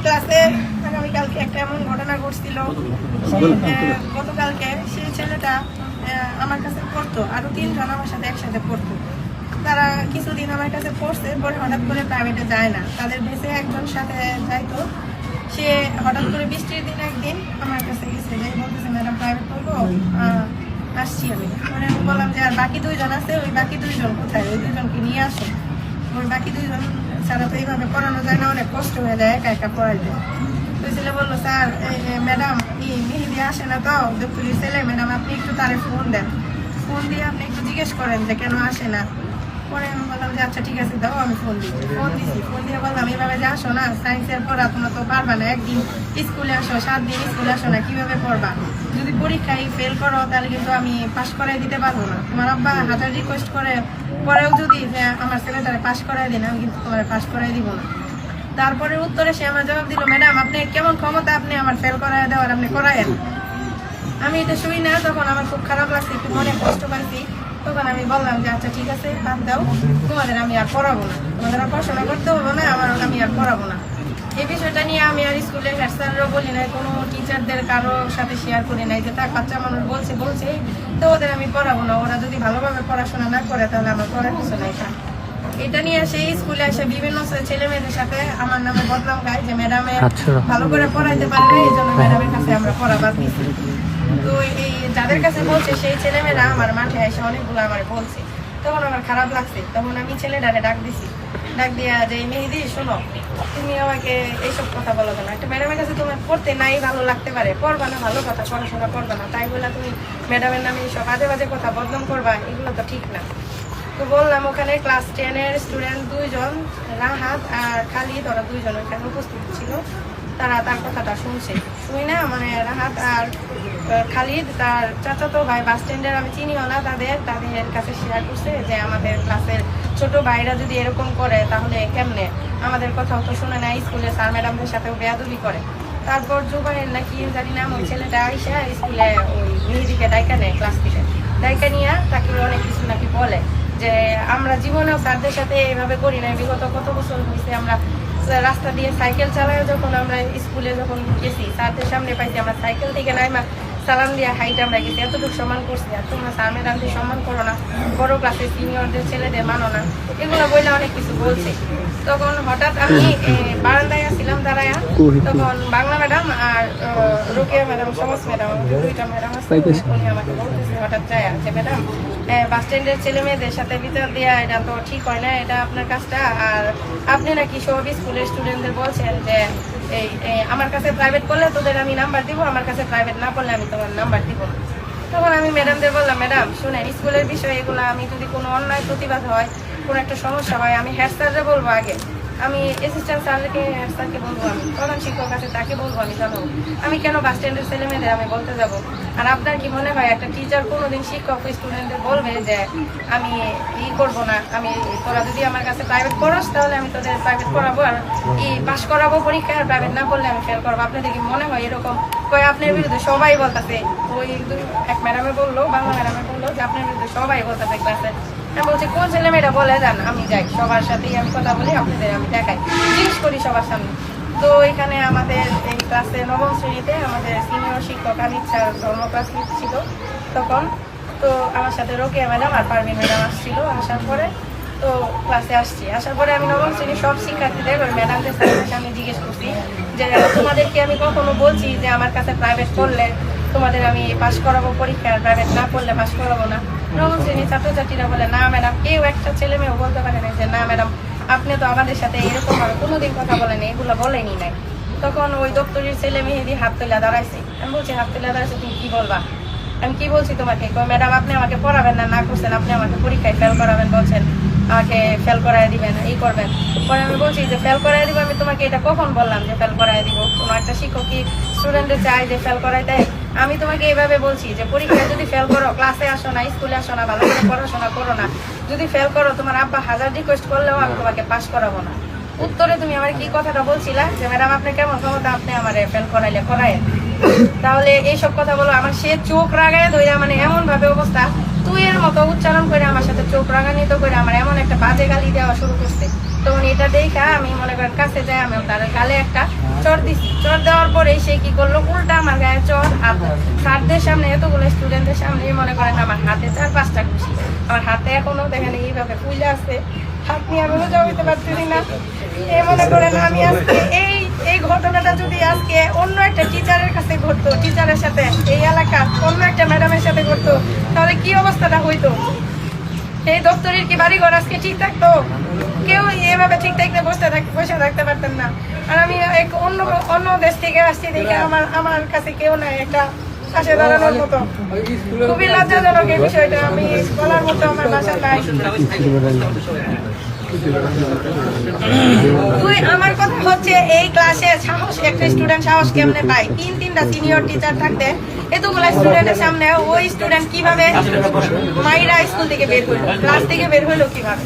ক্লাসে আগামীকালকে একটা এমন ঘটনা ঘটছিল। গতকালকে সেই ছেলেটা আমার কাছে পড়তো, আরো 3 জন আমার সাথে একসাথে পড়তো। তারা কিছুদিন আমার কাছে পড়ছে, পরে হঠাৎ করে প্রাইভেটে যায় না, তাদের বেঁচে একজন সাথে যাইতো। সে হঠাৎ করে বৃষ্টির দিন একদিন আমার কাছে গেছে, যে বলতেছে ম্যাডাম প্রাইভেট পড়বো, আসছি আমি। মানে আমি বললাম যে আর বাকি 2 জন আছে, ওই বাকি 2 জন কোথায়, ওই 2 জনকে নিয়ে আসো। ওই বাকি 2 জন ছাড়া তো এইভাবে পড়ানো যায় না, অনেক কষ্ট হয়ে যায় একা একা পড়াইতে। তো ছেলে বললো স্যার ম্যাডাম মেহেদি আসে না তো, দপ্তরির ছেলে, ম্যাডাম আপনি একটু তারে ফোন দেন, ফোন দিয়ে আপনি একটু জিজ্ঞেস করেন যে কেন আসে না। পরে আমি বললাম যে আচ্ছা ঠিক আছে দাও, আমি ফোন দিচ্ছি। ফোন দিছি, ফোন দিয়ে বললাম এইভাবে যে আসো না, সায়েন্সের পড়া তোমরা তো পারবা না, একদিন স্কুলে আসো, 7 দিন স্কুলে আসো না, কিভাবে পড়বা? যদি পরীক্ষায় ফেল করো তাহলে কিন্তু আমি পাস করাই দিতে পারবো না। তোমার আব্বা হাজার রিকোয়েস্ট করে পরেও যদি যে আমার ছেলেটারে পাস করাই দিন, আমি কিন্তু তোমার পাস করাই দিব না। তারপরে উত্তরে সে আমার জবাব দিল, ম্যাডাম আপনি কেমন ক্ষমতা আপনি আমার ফেল করাই দেওয়ার, আপনি করায়েন। আমি এটা শুনি না, তখন আমার খুব খারাপ লাগছে, একটু মনে কষ্ট পাইছি। তখন আমি বললাম যে আচ্ছা ঠিক আছে বাদ দাও, তোমাদের আমি আর পড়াবো না, তোমাদের আর পড়াশোনা করতে হবো না, আমি আর পড়াবো না। এই বিষয়টা নিয়ে আমি আর স্কুলের হেড স্যাররাও বলি নাই, কোনো টিচারদের কারো সাথে শেয়ার করি নাই যে তার বাচ্চা মানুষ বলছে তো ওদের আমি পড়াবো না, ওরা যদি ভালোভাবে পড়াশোনা না করে তাহলে আমার পড়ার কিছু নাই। এটা নিয়ে সেই স্কুলে এসে বিভিন্ন ছেলে মেয়েদের সাথে আমার নামে বদনাম গায় যে ম্যাডামে ভালো করে পড়াইতে পারে না, এই জন্য ম্যাডামের কাছে আমরা পড়া বাদ দিচ্ছি। তো এই যাদের কাছে বলছে সেই ছেলেমেয়েরা আমার মাঠে এসে অনেকগুলো আমার বলছে, তখন আমার খারাপ লাগছে। তখন আমি ছেলেটারে ডাক দিছি, ডাক দিয়া যে মেহেদি শোনো, তুমি আমাকে এইসব কথা বলো না, একটা ম্যাডামের কাছে তোমার পড়তে নাই ভালো লাগতে পারে, পড়বা না, ভালো কথা, পড়াশোনা করবা না, তাই বলে তুমি ম্যাডামের নামে এইসব বাজে বাজে কথা বদনাম করবা, এগুলো তো ঠিক না। তো বললাম ওখানে ক্লাস 10-এর স্টুডেন্ট 2 জন, রাহাত আর খালিদ, ওরা 2 জন ওইখানে উপস্থিত ছিল। তারা তার কথাটা শুই না, মানে রাহাত আর খালিদ তার চাচাতো ভাই বাস স্ট্যান্ডের, আমি চিনিও না, তাদের কাছে শেয়ার করছে যে আমাদের ক্লাসের ছোট ভাইরা যদি এরকম করে তাহলে কেমনে, আমাদের কথাও তো শুনে না, স্কুলে স্যার ম্যাডামদের সাথেও বেয়াদবি করে। তারপর জুবাইর নাকি জানি না ওই ছেলেটা আইসা স্কুলে ওই মেহেদিকে ডাইকা নেয়, ক্লাস থেকে ডাইকা নিয়ে তাকে অনেক কিছু নাকি বলে যে আমরা জীবনেও স্যারদের সাথে এইভাবে করি না, বিগত কত বছর হয়েছে আমরা রাস্তা দিয়ে সাইকেল চালায়, যখন আমরা স্কুলে যখন গেছি স্যারদের সামনে পাইছি, আমরা সাইকেল থেকে নাইমা সালাম দিয়ে হাইটে আমরা গেছি, এতটুকু সম্মান করছি, আর তোমরা স্যার ম্যাডামদের সম্মান করো না, বড় ক্লাসের সিনিয়রদের ছেলেদের মানো না, এগুলো বললে অনেক কিছু বলছে। তখন হঠাৎ আমি বারান্দায় আসছিলাম দাঁড়ায়া, তখন বাংলা ম্যাডাম আর রোকেয়া ম্যাডাম, সমাজ ম্যাডাম, 2টা ম্যাডাম আছে, উনি আমাকে বলতেছে হঠাৎ যায় যে ম্যাডাম বাস স্ট্যান্ডের ছেলে মেয়েদের সাথে বিচার দেওয়া এটা তো ঠিক হয় না, এটা আপনার কাজটা, আর আপনি নাকি সব স্কুলের স্টুডেন্টদের বলছেন যে এই আমার কাছে প্রাইভেট করলে তোদের আমি নাম্বার দিব, আমার কাছে প্রাইভেট না পড়লে আমি তোমার নাম্বার দিব না। তখন আমি ম্যাডামদের বললাম, ম্যাডাম শুনেন স্কুলের বিষয় এগুলো, আমি যদি কোনো অন্যায় প্রতিবাদ হয়, কোনো একটা সমস্যা হয়, আমি হেড স্যাররে বলবো আগে, আমি অ্যাসিস্ট্যান্ট স্যারকে হেড স্যারকে বলবো, আমি প্রধান শিক্ষক আছে তাকে বলবো, আমি জানাবো, আমি কেন বাস স্ট্যান্ডের ছেলে মেয়েদের আমি বলতে যাব? আর আপনার কি মনে হয় একটা টিচার কোনোদিন শিক্ষক স্টুডেন্টদের বলবে যে আমি করবো না, আমি তোরা যদি আমার কাছে প্রাইভেট পড়াস তাহলে আমি তোদের প্রাইভেট পড়াবো, আর পাস করাবো পরীক্ষায়, আর প্রাইভেট না করলে আমি ফেল করবো? আপনাদের কি মনে হয় এরকম? কয় আপনার বিরুদ্ধে সবাই বলতেছে, ওই এক ম্যাডামে বললো, বাংলা ম্যাডামে বললো যে আপনার বিরুদ্ধে সবাই বলতেছে ক্লাসে। আমি বলছি কোন ছেলে মেয়েটা বলে যান, আমি যাই সবার সাথেই আমি কথা বলি, আপনাদের আমি দেখাই, জিজ্ঞেস করি সবার সামনে। তো এখানে আমাদের এই ক্লাসে 9ম শ্রেণীতে আমাদের সিনিয়র শিক্ষক আনিত স্যার ধর্ম ক্লাস ছিল তখন, তো আমার সাথে রোকেয়া ম্যাডাম আর পারভিন ম্যাডাম আসছিল। আসার পরে তো ক্লাসে আসার পরে আমি 9ম শ্রেণীর সব শিক্ষার্থীদের ওই ম্যাডামদের সাথে আমি জিজ্ঞেস করছি যে তোমাদেরকে আমি কখনো বলছি যে আমার কাছে প্রাইভেট পড়লে তোমাদের আমি পাস করাবো পরীক্ষা, আর প্রাইভেট না পড়লে পাস করাবো না? 9ম শ্রেণীর ছাত্রছাত্রীরা বলে না ম্যাডাম, কেউ একটা ছেলে মেয়েও বলতে পারে না যে না ম্যাডাম আপনি তো আমাদের সাথে এরকম ভাবে কোনোদিন কথা বলেনি, এগুলো বলেনি নাই। তখন ওই দপ্তরির ছেলে মেহেদি হাত তুলে দাঁড়াইছে, আমি বলছি হাত তুলে দাঁড়াইছে তুমি কি বলবা? আমি কি বলছি তোমাকে? ম্যাডাম আপনি আমাকে পড়াবেন না করছেন, আপনি আমাকে পরীক্ষায় ফেল করাবেন বলছেন, আমাকে ফেল করাই দিবেন, এই করবেন। পরে আমি বলছি যে ফেল করাই দিব, আমি তোমাকে এটা কখন বললাম যে ফেল করাই দিব? তোমার একটা শিক্ষক কি স্টুডেন্টদের চাই যে ফেল করাই দেয়? আমি তোমাকে এইভাবে বলছি যে পরীক্ষায় যদি ফেল করো, ক্লাসে আসো না, স্কুলে আসো না, ভালো করে পড়াশোনা করো না, যদি ফেল করো তোমার আব্বা হাজার রিকোয়েস্ট করলেও আমি তোমাকে পাস করাবো না। উত্তরে তুমি আমার কি কথাটা বলছিলা যে ম্যাডাম আপনি কেমন ক্ষমতা, আপনি আমার ফেল করাইলে করায়েন? তাহলে এইসব কথা বলো। আমার সে চোখ রাগায় ধরে, মানে এমন ভাবে অবস্থা, তুই এর মতো উচ্চারণ করে আমার সাথে চোখ রাগান্বিত করে আমার এমন একটা বাজে গালি দেওয়া শুরু করছে। তখন এটা দেখা আমি মনে করেন কাছে যাই, আমি তার গালে একটা চর দিছি। চর দেওয়ার পরে সে কি করলো, উল্টা আমার গায়ে চর, আর স্যারদের সামনে এতগুলো স্টুডেন্টদের সামনে মনে করেন আমার হাতে 4-5টা খুশি। আমার হাতে এখনো দেখেন এইভাবে ফুলে আছে, হাত নিয়ে আমি রোজা হইতে পারতেছি না। এই মনে করেন আমি আজকে এই ঘটনাটা যদি আজকে অন্য একটা টিচারের কাছে ঘটতো, টিচারের সাথে এই এলাকার অন্য একটা ম্যাডামের সাথে ঘটতো, তাহলে কি অবস্থাটা হইতো? এই দপ্তরের কি বাড়িঘর আজকে ঠিক থাকতো? কেউ এভাবে ঠিক থাকতে বসে থাকতে পারতেন না। আর আমি এক অন্য দেশ থেকে আসছি দেখে আমার কাছে কেউ নাই একটা পাশে দাঁড়ানোর মতো। খুবই লজ্জাজনক এই বিষয়টা, আমি বলার মতো আমার ভাষা নাই। আমার কথা হচ্ছে এই ক্লাসে সাহস, একটা স্টুডেন্ট সাহস কেমনে পায়? 3টা সিনিয়র টিচার থাকতে এতগুলা স্টুডেন্টের সামনে ওই স্টুডেন্ট কিভাবে মাইরা স্কুল থেকে বের হইলো, ক্লাস থেকে বের হইলো কিভাবে?